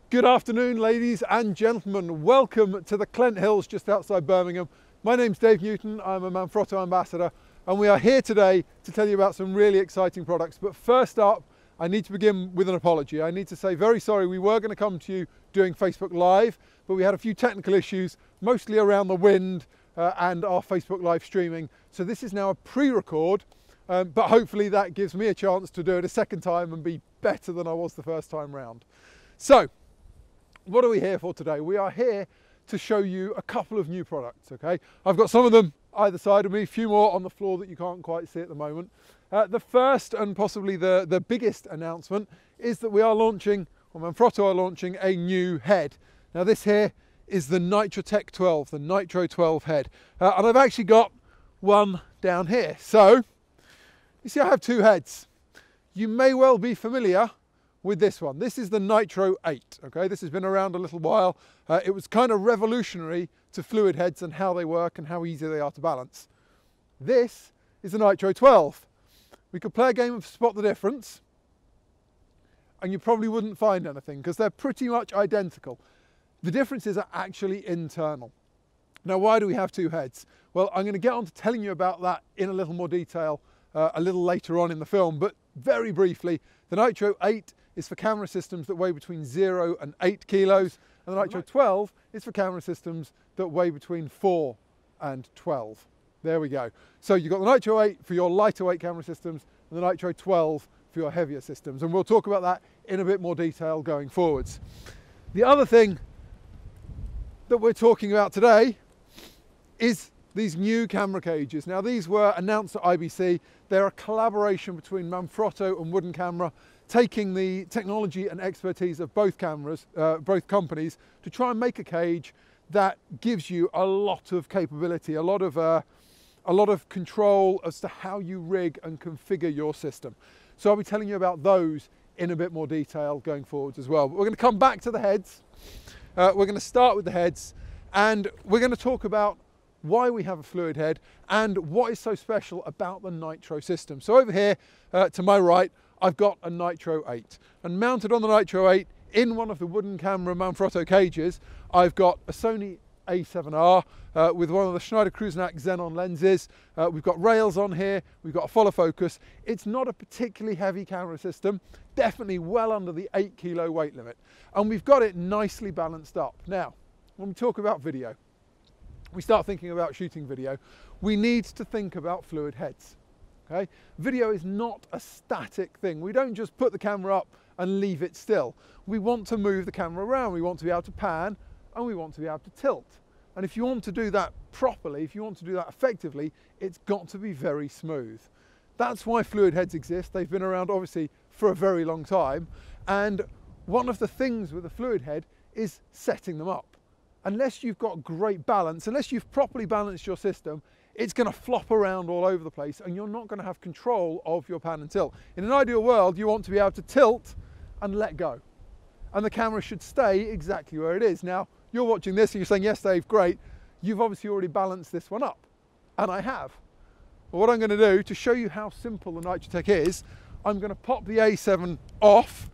Good afternoon, ladies and gentlemen. Welcome to the Clent Hills just outside Birmingham. My name's Dave Newton, I'm a Manfrotto ambassador, and we are here today to tell you about some really exciting products. But first up, I need to begin with an apology. I need to say very sorry. We were going to come to you doing Facebook Live, but we had a few technical issues, mostly around the wind and our Facebook Live streaming. So this is now a pre-record, but hopefully that gives me a chance to do it a second time and be better than I was the first time round. So, what are we here for today? We are here to show you a couple of new products, okay? I've got some of them either side of me, a few more on the floor that you can't quite see at the moment. The first and possibly the biggest announcement is that we are launching, or Manfrotto are launching, a new head. Now this here is the Nitrotech 12, the Nitro 12 head. And I've actually got one down here. So, you see I have two heads. You may well be familiar with this one. This is the Nitro 8, okay? This has been around a little while. It was kind of revolutionary to fluid heads and how they work and how easy they are to balance. This is the Nitro 12. We could play a game of spot the difference and you probably wouldn't find anything because they're pretty much identical. The differences are actually internal. Now, why do we have two heads? Well, I'm going to get on to telling you about that in a little more detail a little later on in the film, but very briefly, the Nitro 8 is for camera systems that weigh between 0 and 8 kilos, and the Nitro 12 is for camera systems that weigh between 4 and 12. There we go. So you've got the Nitro 8 for your lighter weight camera systems and the Nitro 12 for your heavier systems, and we'll talk about that in a bit more detail going forwards. The other thing that we're talking about today is these new camera cages. Now these were announced at IBC. They're a collaboration between Manfrotto and Wooden Camera, taking the technology and expertise of both both companies to try and make a cage that gives you a lot of capability, a lot of control as to how you rig and configure your system. So I'll be telling you about those in a bit more detail going forwards as well. But we're going to come back to the heads. We're going to start with the heads, and we're going to talk about why we have a fluid head and what is so special about the Nitro system. So over here to my right, I've got a Nitro 8, and mounted on the Nitro 8 in one of the Wooden Camera Manfrotto cages, I've got a Sony A7R with one of the Schneider Kreuznach Xenon lenses. We've got rails on here, we've got a follow focus. It's not a particularly heavy camera system, definitely well under the 8 kilo weight limit, and we've got it nicely balanced up. Now, when we talk about video, we start thinking about shooting video, we need to think about fluid heads. Okay? Video is not a static thing. We don't just put the camera up and leave it still. We want to move the camera around. We want to be able to pan and we want to be able to tilt. And if you want to do that properly, if you want to do that effectively, it's got to be very smooth. That's why fluid heads exist. They've been around obviously for a very long time. And one of the things with a fluid head is setting them up. Unless you've got great balance, unless you've properly balanced your system, it's going to flop around all over the place and you're not going to have control of your pan and tilt. In an ideal world, you want to be able to tilt and let go. And the camera should stay exactly where it is. Now, you're watching this and you're saying, yes, Dave, great. You've obviously already balanced this one up. And I have. But what I'm going to do to show you how simple the Nitrotech is, I'm going to pop the A7 off.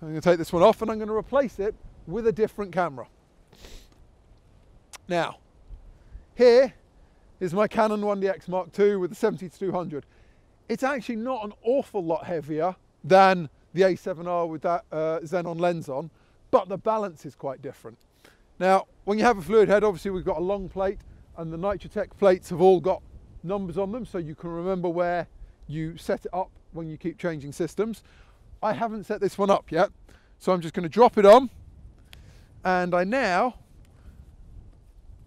I'm going to take this one off and I'm going to replace it with a different camera. Now, here is my Canon 1DX Mark II with the 70-200. It's actually not an awful lot heavier than the A7R with that Xenon lens on, but the balance is quite different. Now, when you have a fluid head, obviously we've got a long plate, and the Nitrotech plates have all got numbers on them, so you can remember where you set it up when you keep changing systems. I haven't set this one up yet, so I'm just going to drop it on, and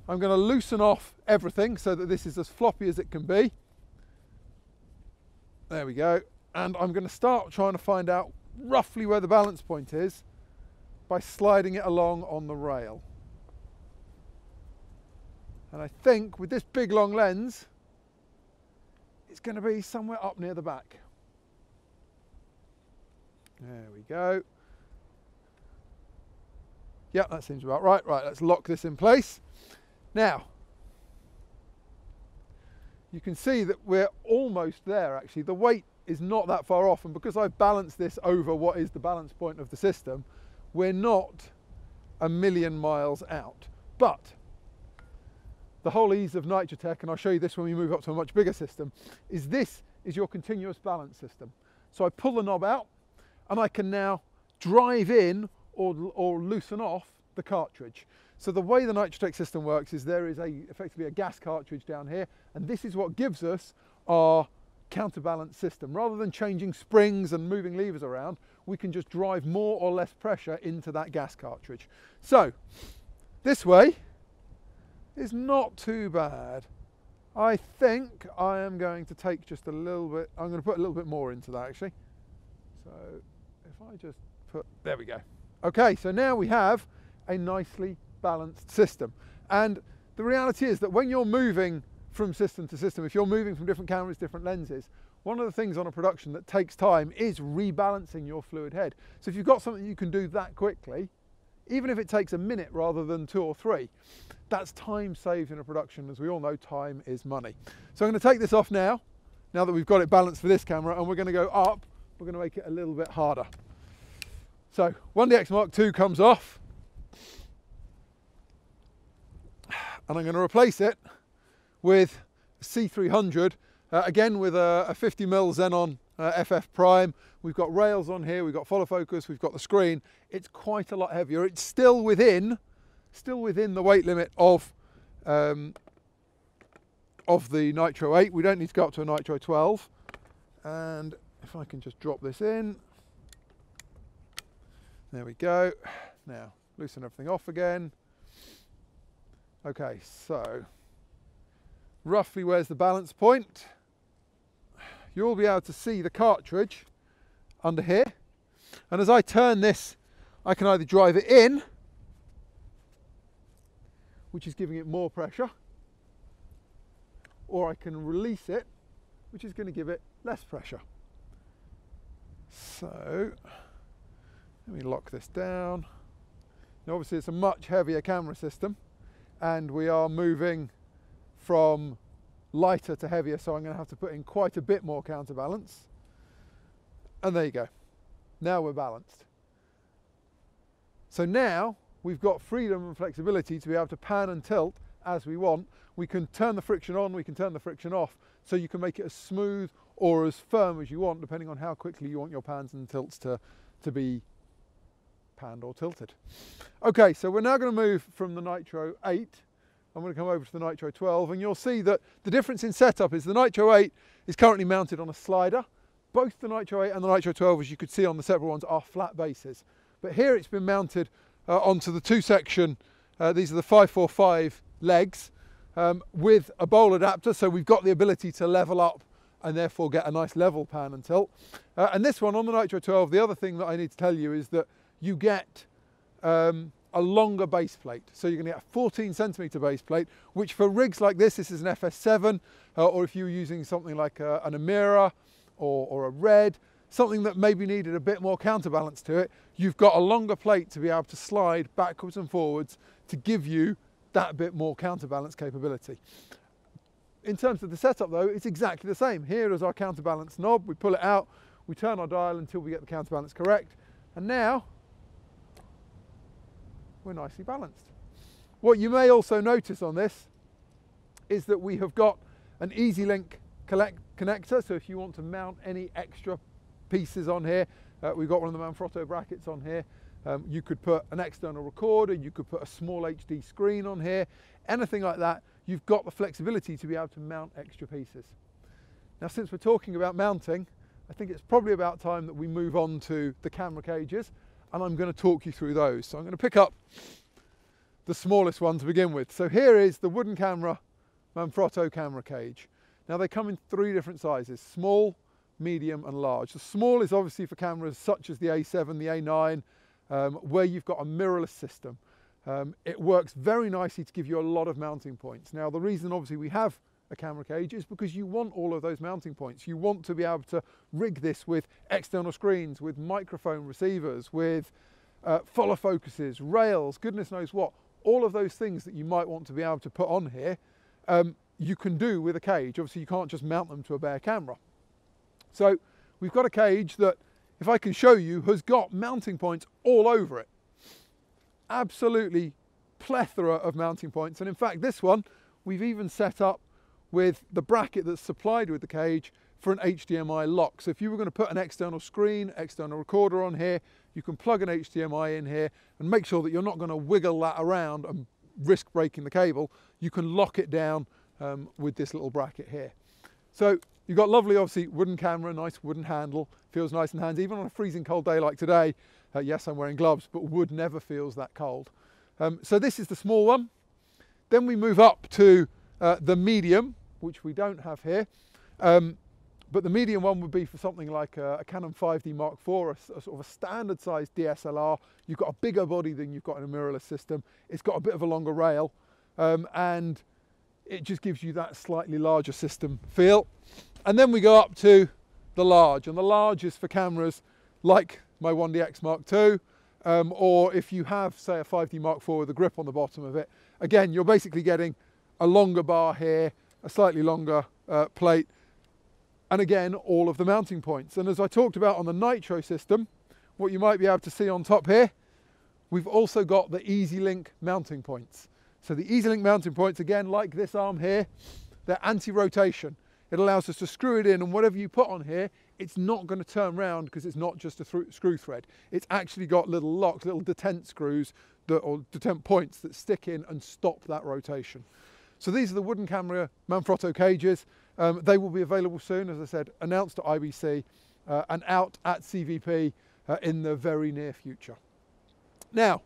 I'm going to loosen off everything so that this is as floppy as it can be. There we go. And I'm going to start trying to find out roughly where the balance point is by sliding it along on the rail. And I think with this big long lens, it's going to be somewhere up near the back. There we go. Yeah, that seems about right. Right, let's lock this in place. Now, you can see that we're almost there actually. The weight is not that far off, and because I've balanced this over what is the balance point of the system, we're not a million miles out. But the whole ease of Nitrotech, and I'll show you this when we move up to a much bigger system, is this is your continuous balance system. So I pull the knob out and I can now drive in or loosen off the cartridge. So the way the Nitrotech system works is there is effectively a gas cartridge down here, and this is what gives us our counterbalance system. Rather than changing springs and moving levers around, we can just drive more or less pressure into that gas cartridge. So this way is not too bad. I think I am going to take just a little bit, I'm going to put a little bit more into that actually. So if I just put, there we go. Okay, so now we have a nicely balanced system. And the reality is that when you're moving from system to system, if you're moving from different cameras, different lenses, one of the things on a production that takes time is rebalancing your fluid head. So if you've got something you can do that quickly, even if it takes a minute rather than 2 or 3, that's time saved in a production. As we all know, time is money. So I'm going to take this off now that we've got it balanced for this camera, and we're going to go up, we're going to make it a little bit harder. So 1DX Mark II comes off, and I'm going to replace it with a C300, again with a 50mm Xenon FF Prime. We've got rails on here, we've got follow focus, we've got the screen. It's quite a lot heavier. It's still within the weight limit of the Nitro 8. We don't need to go up to a Nitro 12. And if I can just drop this in, there we go. Now loosen everything off again. Okay, so roughly where's the balance point? You'll be able to see the cartridge under here, and as I turn this, I can either drive it in, which is giving it more pressure, or I can release it, which is going to give it less pressure. So let me lock this down. Now obviously it's a much heavier camera system, and we are moving from lighter to heavier, so I'm going to have to put in quite a bit more counterbalance. And there you go. Now we're balanced. So now we've got freedom and flexibility to be able to pan and tilt as we want. We can turn the friction on, we can turn the friction off, so you can make it as smooth or as firm as you want, depending on how quickly you want your pans and tilts to be panned or tilted. Okay, so we're now going to move from the Nitro 8. I'm going to come over to the Nitro 12, and you'll see that the difference in setup is the Nitro 8 is currently mounted on a slider. Both the Nitro 8 and the Nitro 12, as you could see on the separate ones, are flat bases. But here it's been mounted onto the 2-section, these are the 545 legs, with a bowl adapter, so we've got the ability to level up and therefore get a nice level pan and tilt. And this one on the Nitro 12, the other thing that I need to tell you is that you get a longer base plate. So you're going to get a 14cm base plate, which for rigs like this is an FS7, or if you're using something like an Amira or a Red, something that maybe needed a bit more counterbalance to it, you've got a longer plate to be able to slide backwards and forwards to give you that bit more counterbalance capability. In terms of the setup though, it's exactly the same. Here is our counterbalance knob, we pull it out, we turn our dial until we get the counterbalance correct, and now we're nicely balanced. What you may also notice on this is that we have got an Easy Link connector, so if you want to mount any extra pieces on here, we've got one of the Manfrotto brackets on here. You could put an external recorder, you could put a small HD screen on here, anything like that. You've got the flexibility to be able to mount extra pieces. Now, since we're talking about mounting, I think it's probably about time that we move on to the camera cages, and I'm going to talk you through those. So I'm going to pick up the smallest one to begin with. So here is the wooden camera Manfrotto camera cage. Now they come in 3 different sizes: small, medium and large. The small is obviously for cameras such as the A7, the A9, where you've got a mirrorless system. It works very nicely to give you a lot of mounting points. Now the reason obviously we have a camera cage is because you want all of those mounting points. You want to be able to rig this with external screens, with microphone receivers, with follow focuses, rails, goodness knows what. All of those things that you might want to be able to put on here, you can do with a cage. Obviously you can't just mount them to a bare camera. So we've got a cage that, if I can show you, has got mounting points all over it. absolutely plethora of mounting points. And in fact, this one, we've even set up with the bracket that's supplied with the cage for an HDMI lock. So if you were going to put an external screen, external recorder on here, you can plug an HDMI in here and make sure that you're not going to wiggle that around and risk breaking the cable. You can lock it down with this little bracket here. So you've got lovely, obviously, wooden camera, nice wooden handle, feels nice in hands, even on a freezing cold day like today. Yes, I'm wearing gloves, but wood never feels that cold. So this is the small one. Then we move up to the medium, which we don't have here. But the medium one would be for something like a Canon 5D Mark IV, a sort of a standard size DSLR. You've got a bigger body than you've got in a mirrorless system. It's got a bit of a longer rail, and it just gives you that slightly larger system feel. And then we go up to the large, and the large is for cameras like my 1DX Mark II, or if you have, say, a 5D Mark IV with a grip on the bottom of it. Again, you're basically getting a longer bar here, a slightly longer plate, and again, all of the mounting points. And as I talked about on the Nitro system, what you might be able to see on top here, we've also got the EasyLink mounting points. So the EasyLink mounting points, again, like this arm here, they're anti-rotation. It allows us to screw it in, and whatever you put on here, it's not going to turn round because it's not just a screw thread. It's actually got little locks, little detent screws, or detent points that stick in and stop that rotation. So these are the wooden camera Manfrotto cages. They will be available soon, as I said, announced at IBC and out at CVP in the very near future. Now,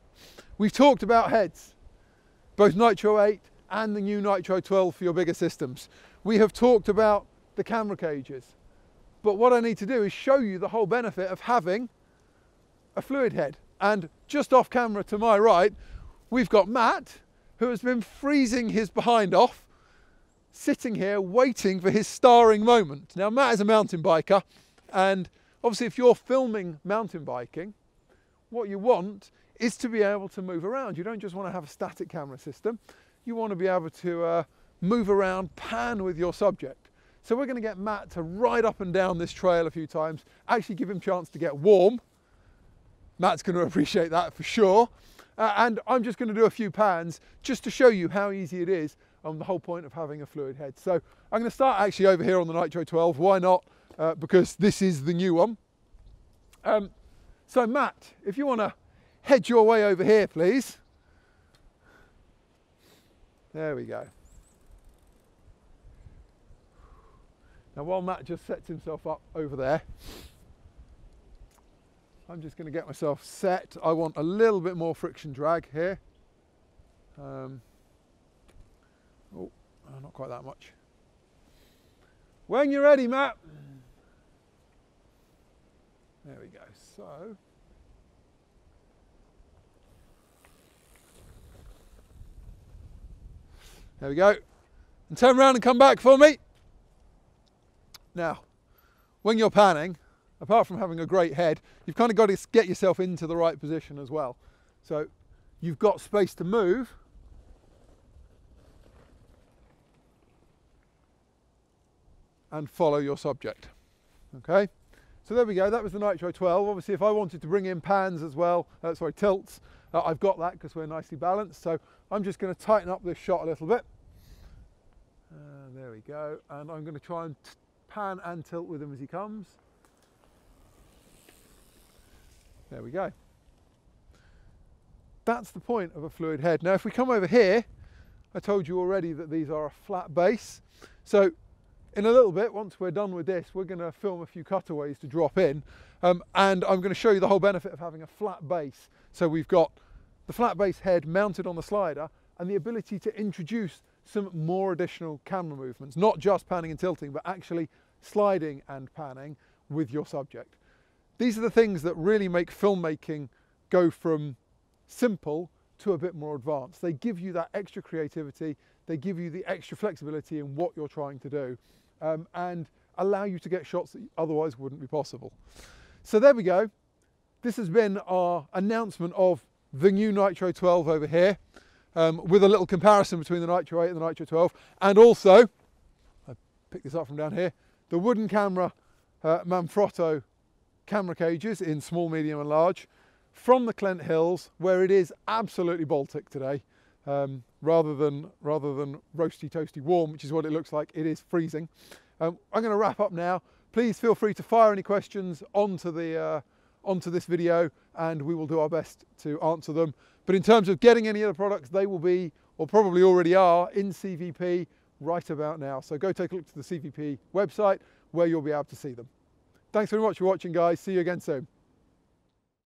we've talked about heads, both Nitro 8 and the new Nitro 12 for your bigger systems. We have talked about the camera cages, but what I need to do is show you the whole benefit of having a fluid head. And just off camera to my right, we've got Matt, who has been freezing his behind off, sitting here waiting for his starring moment. Now, Matt is a mountain biker, and obviously if you're filming mountain biking, what you want is to be able to move around. You don't just want to have a static camera system. You want to be able to move around, pan with your subject. So we're going to get Matt to ride up and down this trail a few times, actually give him a chance to get warm. Matt's going to appreciate that for sure. And I'm just going to do a few pans just to show you how easy it is and the whole point of having a fluid head. So I'm going to start actually over here on the Nitro 12. Why not? Because this is the new one. So Matt, if you want to head your way over here, please. There we go. Now, while Matt just sets himself up over there, I'm just going to get myself set. I want a little bit more friction drag here. Oh, not quite that much. When you're ready, Matt. There we go. So, there we go. And turn around and come back for me. Now, when you're panning, apart from having a great head, you've kind of got to get yourself into the right position as well. So you've got space to move. And follow your subject. Okay, so there we go. That was the Nitro 12. Obviously, if I wanted to bring in pans as well, tilts, I've got that because we're nicely balanced. So I'm just going to tighten up this shot a little bit. There we go. And I'm going to try and pan and tilt with him as he comes. There we go. That's the point of a fluid head. Now, if we come over here, I told you already that these are a flat base. So in a little bit, once we're done with this, we're going to film a few cutaways to drop in. And I'm going to show you the whole benefit of having a flat base. So we've got the flat base head mounted on the slider and the ability to introduce some more additional camera movements, not just panning and tilting, but actually sliding and panning with your subject. These are the things that really make filmmaking go from simple to a bit more advanced. They give you that extra creativity, they give you the extra flexibility in what you're trying to do, and allow you to get shots that otherwise wouldn't be possible. So there we go. This has been our announcement of the new Nitro 12 over here, with a little comparison between the Nitro 8 and the Nitro 12, and also, I picked this up from down here, the wooden camera Manfrotto camera cages in small, medium and large from the Clent Hills, where it is absolutely Baltic today. Rather than roasty toasty warm, which is what it looks like, it is freezing. I'm going to wrap up now. Please feel free to fire any questions onto this video, and we will do our best to answer them. But in terms of getting any of the products, they will be, or probably already are, in CVP right about now. So go take a look to the CVP website where you'll be able to see them. Thanks very much for watching, guys. See you again soon.